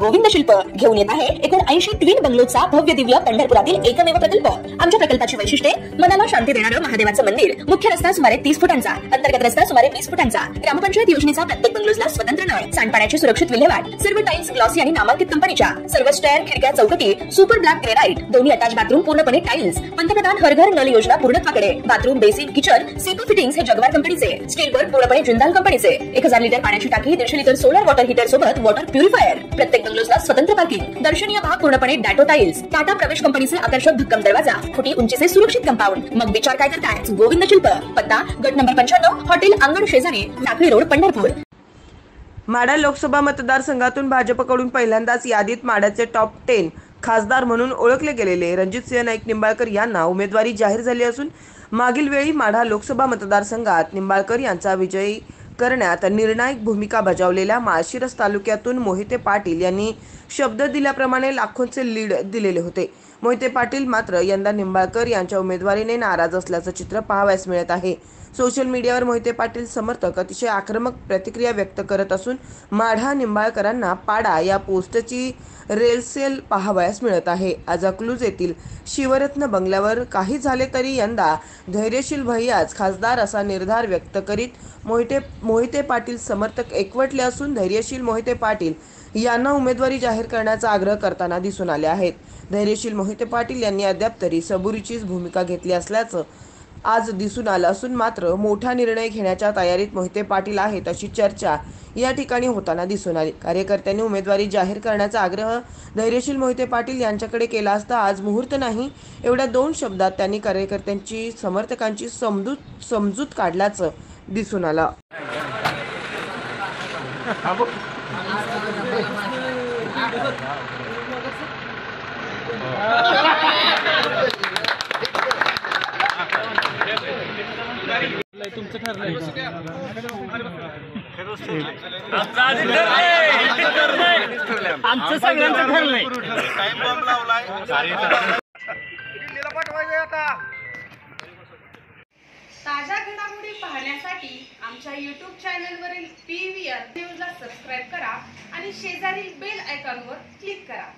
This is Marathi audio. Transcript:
गोविंद शिल्प घेऊन येत आहे एकूण 80 ट्विन बंगलोचा भव्य दिव्य पंढरपुरातील एकमेव प्रकल्प। आमच्या प्रकल्पाची वैशिष्ट्ये मनाला शांती देणारं महादेवाचं मंदिर, मुख्य रस्ता सुमारे 30 फुटांचा, अंतर्गत रस्ता सुमारे 20 फुटांचा, ग्रामपंचायत योजनेचा प्रत्येक बंगलोजला स्वतंत्र नळ, सांडपाण्याची सुरक्षित विल्हेवाट, सर्व टाइल्स ग्लॉसी आणि नामांकित कंपनीच्या, सर्व स्टेअर, खिडक्या, चौकटी सुपर ब्लॅक ग्रेनाइट, दोन्ही अटॅच बाथरूम पूर्णपणे टाइल्स, पंतप्रधान हर घर नळ योजना पूर्णत्वाकडे, बाथरूम, बेसिन, किचन, सीपू फिटिंग्स हे जगवार कंपनीचे, स्टील वर्क पूर्णपणे जिंदाल कंपनीचे, 1000 लिटर पाण्याची टाकी, 150 लिटर सोलर वॉटर हीटर सोबत वॉटर प्युरिफायर, प्रत्येक बंगलोजला स्वतंत्र पार्किंग, दर्शनीय भाग पूर्णपणे डॅटो टाइल्स, टाटा प्रवेश कंपनीचे आकर्षक भक्कम दरवाजा, फुटी उंचीचे सुरक्षित कंपाऊंड। मग विचार काय करताय? गोविंद शिल्प, पत्ता गट नंबर 95, हॉटेल अंगण शेजारी, टाकळी रोड, पंढरपूर। माढा लोकसभा मतदारसंघातून भाजपकडून पहिल्यांदाच यादीत माढ्याचे टॉप 10 खासदार म्हणून ओळखले गेलेले रणजितसिंह नाईक निंबाळकर यांना उमेदवारी जाहीर झाली असून मागील वेळी माढा लोकसभा मतदारसंघात निंबाळकर यांचा विजयी करण्यात निर्णायक भूमिका बजावलेल्या माळशिरस तालुक्यातून मोहिते पाटील यांनी शब्द दिल्याप्रमाणे लाखोंचे लीड दिलेले होते। मोहिते पाटील मात्र यंदा निंबाळकर यांच्या उमेदवारीने नाराज असल्याचं चित्र पाहावयास मिळत आहे। सोशल मीडियावर मोहिते पाटील समर्थक अतिशय आक्रमक प्रतिक्रिया व्यक्त करत असून माढा निंबाळकरांना पाडा या पोस्टची रेलसेल पाहावयास मिळत आहे। आज अकलूज येथील शिवरत्न बंगल्यावर काही झाले तरी यंदा धैर्यशील भैयाच खासदार असा निर्धार व्यक्त करीत मोहिते पाटील समर्थक एकवटले असून धैर्यशील मोहिते पाटील यांना उमेदवारी जाहीर करण्याचा आग्रह करताना दिसून आले आहेत। धैर्यशील मोहिते पाटील यांनी अद्याप तरी सबुरीचीच भूमिका घेतली असल्याचं आज दिसून आलं असून मात्र मोठा निर्णय घेण्याच्या तयारीत मोहिते पाटील आहेत अशी चर्चा या ठिकाणी होताना दिसून आली। कार्यकर्त्यांनी उमेदवारी जाहीर करण्याचा आग्रह धैर्यशील मोहिते पाटील यांच्याकडे केला असता आज मुहूर्त नाही एवढ्या 2 शब्दात त्यांनी कार्यकर्त्यांची समर्थकांची समजूत काढल्याचं दिसून आलं। तुमचं ठरलंय आमचं सगळ्यांचं ठरलंय। ताज्या घडामोडी पाहण्यासाठी आमच्या YouTube चॅनलवरील PVR न्यूजला सबस्क्राइब करा आणि शेजारील बेल आयकॉनवर क्लिक करा।